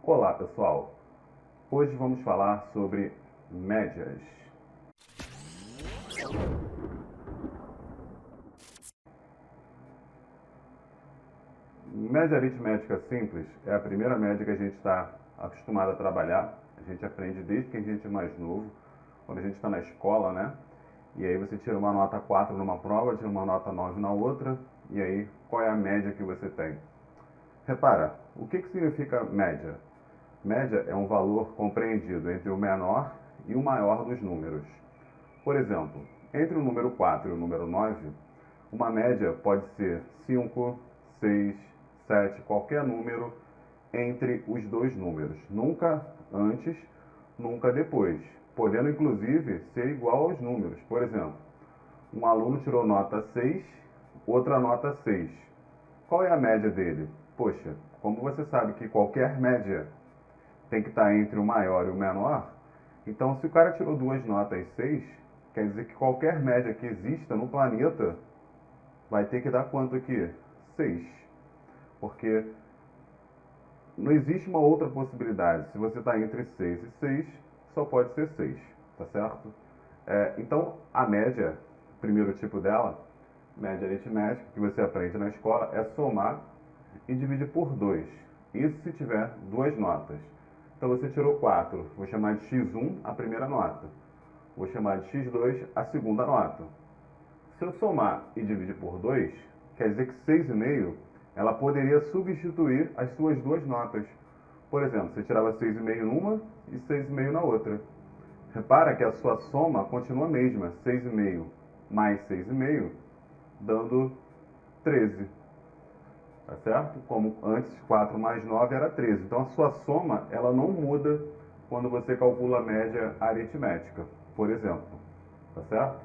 Olá pessoal, hoje vamos falar sobre médias. Média aritmética simples é a primeira média que a gente está acostumado a trabalhar. A gente aprende desde que a gente é mais novo, quando a gente está na escola, né? E aí você tira uma nota 4 numa prova, tira uma nota 9 na outra, e aí qual é a média que você tem? Repara, o que significa média? Média é um valor compreendido entre o menor e o maior dos números. Por exemplo, entre o número 4 e o número 9, uma média pode ser 5, 6, 7, qualquer número entre os dois números. Nunca antes, nunca depois. Podendo, inclusive, ser igual aos números. Por exemplo, um aluno tirou nota 6, outra nota 6. Qual é a média dele? Poxa, como você sabe que qualquer média tem que estar entre o maior e o menor, então se o cara tirou duas notas 6, quer dizer que qualquer média que exista no planeta vai ter que dar quanto aqui? 6. Porque não existe uma outra possibilidade. Se você está entre 6 e 6, só pode ser 6, tá certo? Então, a média, o primeiro tipo dela, média aritmética, que você aprende na escola, é somar e dividir por 2. Isso se tiver duas notas. Então você tirou 4, vou chamar de x1 a primeira nota. Vou chamar de x2 a segunda nota. Se eu somar e dividir por 2, quer dizer que 6,5 ela poderia substituir as suas duas notas. Por exemplo, você tirava 6,5 numa e 6,5 na outra. Repara que a sua soma continua a mesma, 6,5 mais 6,5, dando 13. Tá certo? Como antes 4 mais 9 era 13. Então a sua soma ela não muda quando você calcula a média aritmética, por exemplo. Tá certo?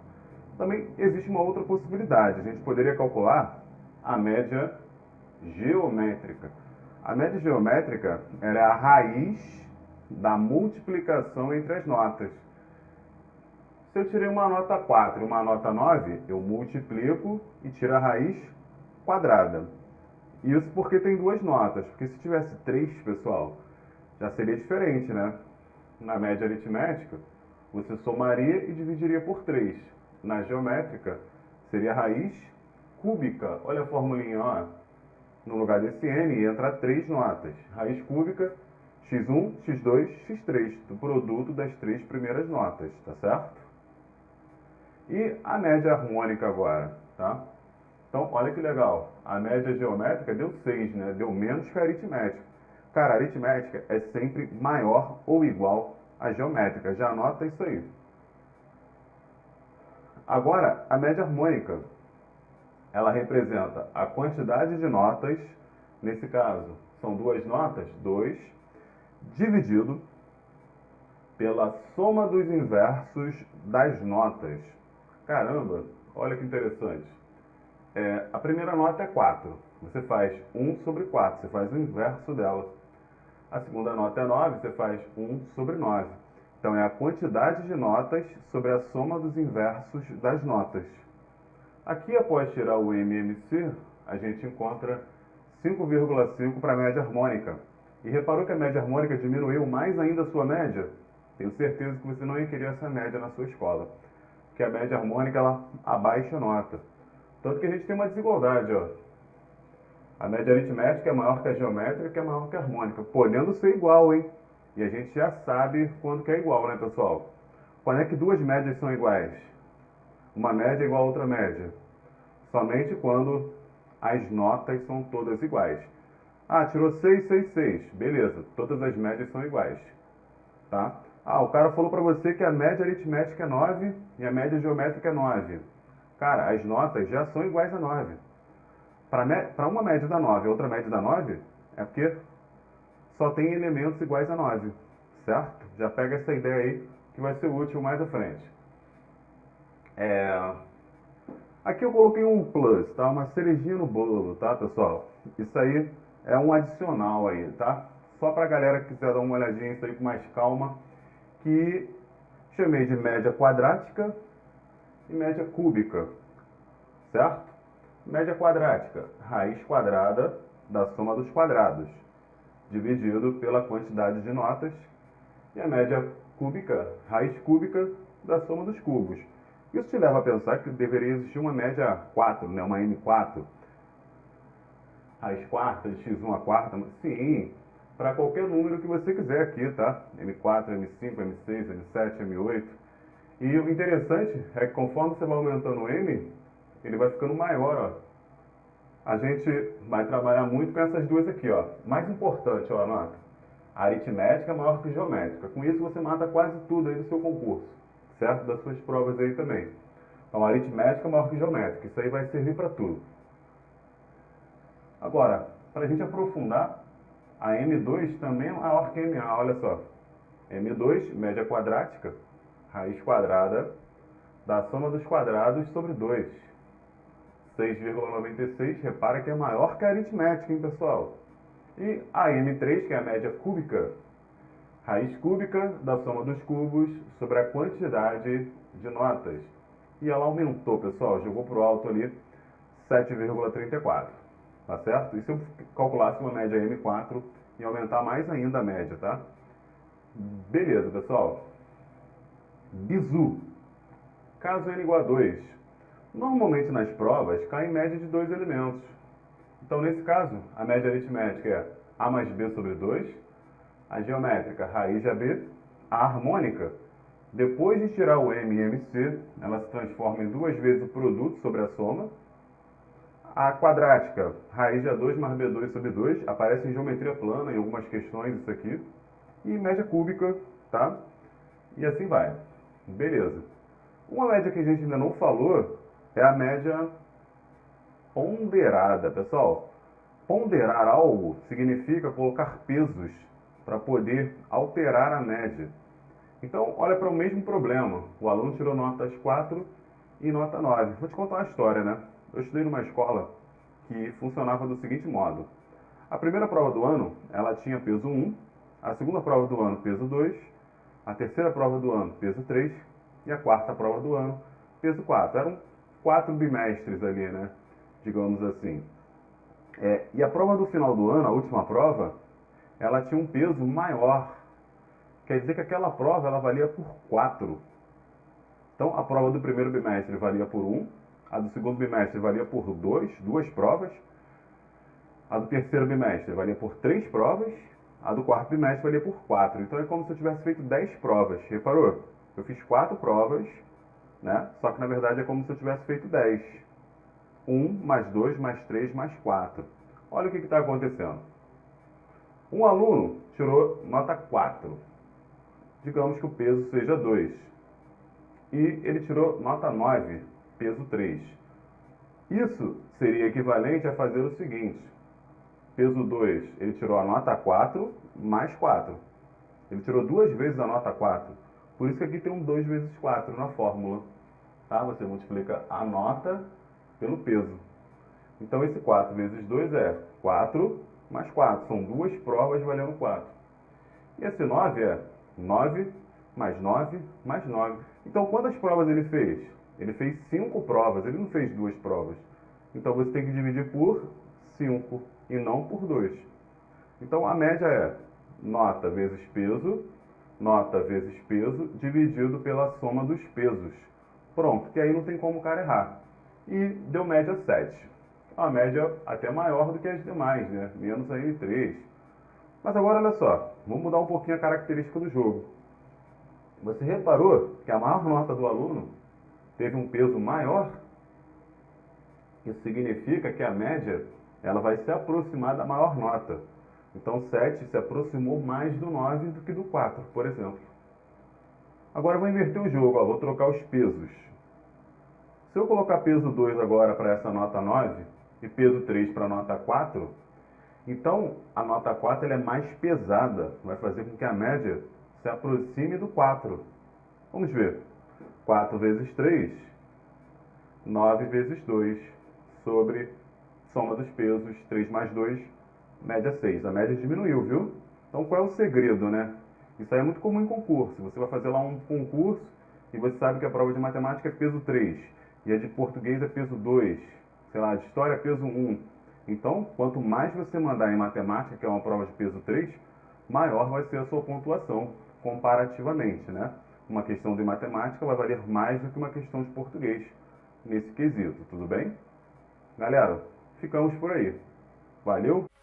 Também existe uma outra possibilidade. A gente poderia calcular a média geométrica. A média geométrica era a raiz da multiplicação entre as notas. Se eu tirei uma nota 4 e uma nota 9, eu multiplico e tiro a raiz quadrada. Isso porque tem duas notas. Porque se tivesse 3, pessoal, já seria diferente, né? Na média aritmética, você somaria e dividiria por 3. Na geométrica, seria a raiz cúbica. Olha a formulinha, ó. No lugar desse n, entra 3 notas. Raiz cúbica, x1, x2, x3, do produto das 3 primeiras notas, tá certo? E a média harmônica agora, tá? Então, olha que legal. A média geométrica deu 6, né? Deu menos que a aritmética. Cara, a aritmética é sempre maior ou igual à geométrica. Já anota isso aí. Agora, a média harmônica, ela representa a quantidade de notas, nesse caso, são duas notas, 2, dividido pela soma dos inversos das notas. Caramba, olha que interessante. A primeira nota é 4. Você faz 1 sobre 4, você faz o inverso dela. A segunda nota é 9, você faz 1 sobre 9. Então, é a quantidade de notas sobre a soma dos inversos das notas. Aqui, após tirar o MMC, a gente encontra 5,5 para a média harmônica. E reparou que a média harmônica diminuiu mais ainda a sua média? Tenho certeza que você não ia querer essa média na sua escola. Porque a média harmônica, ela abaixa a nota. Tanto que a gente tem uma desigualdade, ó. A média aritmética é maior que a geométrica, que é maior que a harmônica. Podendo ser igual, hein? E a gente já sabe quando que é igual, né, pessoal? Quando é que duas médias são iguais? Uma média é igual a outra média. Somente quando as notas são todas iguais. Ah, tirou 6, 6, 6. Beleza, todas as médias são iguais. Tá? Ah, o cara falou pra você que a média aritmética é 9 e a média geométrica é 9. Cara, as notas já são iguais a 9. Para uma média da 9 e outra média da 9, é porque só tem elementos iguais a 9, certo? Já pega essa ideia aí que vai ser útil mais à frente. Aqui eu coloquei um plus, tá? Uma cerejinha no bolo, tá, pessoal? Isso aí é um adicional aí, tá? Só para a galera que quiser dar uma olhadinha isso aí com mais calma, que chamei de média quadrática e média cúbica, certo? Média quadrática, raiz quadrada da soma dos quadrados. dividido pela quantidade de notas, e a média cúbica, raiz cúbica da soma dos cubos. Isso te leva a pensar que deveria existir uma média 4, né? Uma M4, raiz quarta de x1 a quarta, sim, para qualquer número que você quiser aqui, tá? M4, M5, M6, M7, M8. E o interessante é que conforme você vai aumentando o M, ele vai ficando maior, ó. A gente vai trabalhar muito com essas duas aqui, ó. Mais importante, ó, anota. A aritmética é maior que geométrica. Com isso você mata quase tudo aí do seu concurso, certo? Das suas provas aí também. Então, a aritmética é maior que geométrica. Isso aí vai servir para tudo. Agora, para a gente aprofundar, a M2 também é maior que MA, olha só. M2, média quadrática, raiz quadrada da soma dos quadrados sobre 2. 6,96, repara que é maior que a aritmética, hein, pessoal? E a M3, que é a média cúbica, raiz cúbica da soma dos cubos sobre a quantidade de notas. E ela aumentou, pessoal, jogou para o alto ali 7,34, tá certo? E se eu calculasse uma média M4, ia aumentar mais ainda a média, tá? Beleza, pessoal. Bizu. Caso n igual a 2. Normalmente nas provas cai em média de 2 elementos. Então, nesse caso, a média aritmética é A mais B sobre 2, a geométrica, raiz de AB, a harmônica, depois de tirar o M e MC, ela se transforma em duas vezes o produto sobre a soma. A quadrática, raiz de A2 mais B2 sobre 2, aparece em geometria plana em algumas questões isso aqui. E média cúbica, tá? E assim vai. Beleza. Uma média que a gente ainda não falou é a média ponderada. Pessoal, ponderar algo significa colocar pesos para poder alterar a média. Então, olha para o mesmo problema. O aluno tirou notas 4 e nota 9. Vou te contar uma história, né? Eu estudei numa escola que funcionava do seguinte modo. A primeira prova do ano, ela tinha peso 1, a segunda prova do ano, peso 2, a terceira prova do ano, peso 3, e a quarta prova do ano, peso 4. Eram 4 bimestres ali, né? Digamos assim. E a prova do final do ano, a última prova, ela tinha um peso maior. Quer dizer que aquela prova ela valia por 4. Então, a prova do primeiro bimestre valia por 1, a do segundo bimestre valia por 2, duas provas, a do terceiro bimestre valia por 3 provas, a do quarto bimestre valia por 4. Então, é como se eu tivesse feito 10 provas. Reparou? Eu fiz 4 provas, né? Só que, na verdade, é como se eu tivesse feito 10. 1 mais 2 mais 3 mais 4. Olha o que está acontecendo. Um aluno tirou nota 4. Digamos que o peso seja 2. E ele tirou nota 9, peso 3. Isso seria equivalente a fazer o seguinte. Peso 2, ele tirou a nota 4 mais 4. Ele tirou duas vezes a nota 4. Por isso que aqui tem um 2 vezes 4 na fórmula. Tá? Você multiplica a nota pelo peso. Então, esse 4 vezes 2 é 4 mais 4. São duas provas valendo 4. E esse 9 é 9 mais 9 mais 9. Então, quantas provas ele fez? Ele fez 5 provas, ele não fez 2 provas. Então, você tem que dividir por 5 e não por 2. Então, a média é nota vezes peso, dividido pela soma dos pesos. Pronto, que aí não tem como o cara errar. E deu média 7. A média até maior do que as demais, né? Menos a M3. Mas agora, olha só, vamos mudar um pouquinho a característica do jogo. Você reparou que a maior nota do aluno teve um peso maior? Isso significa que a média ela vai se aproximar da maior nota. Então, 7 se aproximou mais do 9 do que do 4, por exemplo. Agora, eu vou inverter o jogo, ó, vou trocar os pesos. Se eu colocar peso 2 agora para essa nota 9 e peso 3 para a nota 4, então a nota 4 ela é mais pesada, vai fazer com que a média se aproxime do 4. Vamos ver. 4 vezes 3, 9 vezes 2, sobre soma dos pesos, 3 mais 2, média 6. A média diminuiu, viu? Então qual é o segredo, né? Isso aí é muito comum em concurso. Você vai fazer lá um concurso e você sabe que a prova de matemática é peso 3 e a de português é peso 2, sei lá, de história é peso 1. Então, quanto mais você mandar em matemática, que é uma prova de peso 3, maior vai ser a sua pontuação comparativamente, né? Uma questão de matemática vai valer mais do que uma questão de português nesse quesito, tudo bem? Galera, ficamos por aí. Valeu!